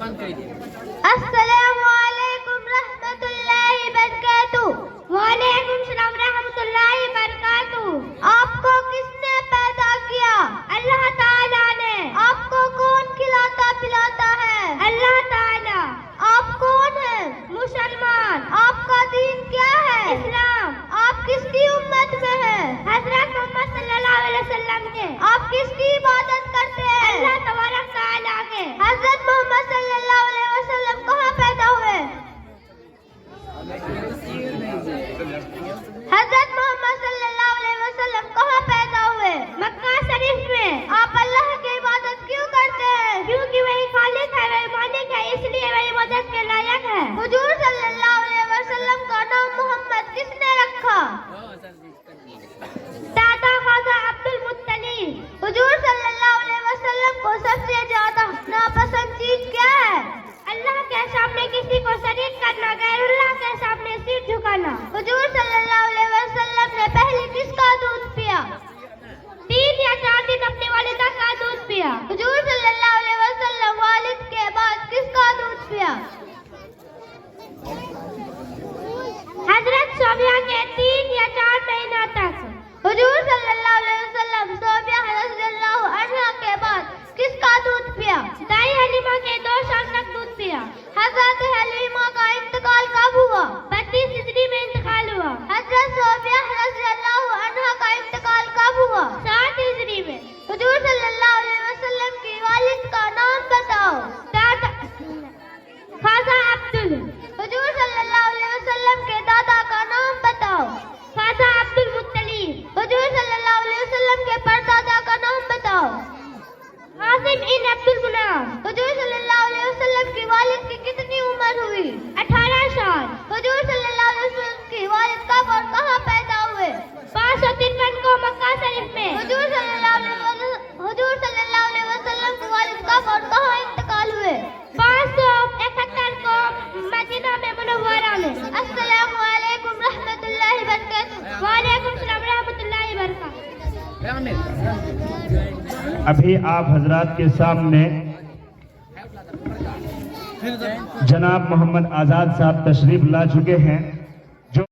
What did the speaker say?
السلام علیکم رحمۃ اللہ وبرکاتہ۔ وعلیکم السلام رحمۃ اللہ وبرکاتہ۔ آپ کو کس نے پیدا کیا؟ اللہ تعالیٰ نے۔ آپ کو کون کھلاتا پلاتا ہے؟ اللہ تعالیٰ۔ آپ کون ہیں؟ مسلمان۔ آپ کا دین کیا ہے؟ اسلام۔ آپ کس کی امت میں ہیں؟ حضرت محمد صلی اللہ علیہ وسلم کے۔ آپ کس کی عبادت کرتے ہیں؟ اللہ تبارک تعالیٰ کے۔ حضرت محمد صلی اللہ علیہ وسلم کہاں پیدا ہوئے؟ حضرت محمد صلی اللہ علیہ وسلم کہاں پیدا ہوئے؟ مکہ شریف میں۔ آپ اللہ کی عبادت کیوں کرتے ہیں؟ کیونکہ وہی خالق ہے، وہی مالک ہے، اس لیے وہی عبادت کے لائق ہے۔ حضور صلی اللہ علیہ وسلم کا نام محمد کس نے رکھا؟ دادا خواجہ عبد المطلب۔ حضور صلی اللہ علیہ وسلم کو سب سے زیادہ ناپسند چیز کیا ہے؟ اللہ کے سامنے کسی کو شریک کرنا، غیر اللہ کے سامنے سر جھکانا۔ حضور صلی اللہ علیہ وسلم نے پہلے کس کا دودھ پیا؟ 3 یا 4 دن اپنی والدہ کا دودھ پیا۔ حضور صلی اللہ علیہ وسلم والد کے بعد کس کا دودھ پیا؟ حضرت صوفیہ کے 3 یا 4 مہینہ تک۔ حضور صلی اللہ علیہ وسلم صوفیہ رضی اللہ عنہا کے بعد کس کا دودھ پیا؟ دائی حلیمہ کے 2 سال تک دودھ پیا۔ حضرت حلیمہ کا انتقال کب ہوا؟ 32 ہجری میں انتقال ہوا۔ حضرت صوفیہ رضی اللہ عنہا کا انتقال کب ہوا؟ 7 ہجری میں۔ حضور صلی اللہ علیہ وسلم کی والد کا نام بتاؤ۔ خواجہ عبدل۔ حضور صلی اللہ علیہ وسلم کے دادا کا نام بتاؤ۔ خواجہ عبد المطلب۔ حضور صلی اللہ علیہ وسلم کے پردادا کا نام بتاؤ۔ قاسم بن عبد المناف۔ حضور صلی اللہ علیہ وسلم کی والد کی کتنی عمر ہوئی؟ 18 سال۔ حضور صلی اللہ علیہ وسلم کی والد کب اور کہاں پیدا ہوئے؟ 553 کو مکہ شریف میں۔ حضور صلی اللہ علیہ وسلم کی والد کب اور کہاں انتقال ہوئے؟ 571 کو مدینہ میں منورہ میں۔ السلام علیکم رحمۃ اللہ وبرکاتہ۔ وعلیکم السلام رحمۃ اللہ وبرکاتہ۔ ابھی آپ حضرات کے سامنے جناب محمد آزاد صاحب تشریف لا چکے ہیں۔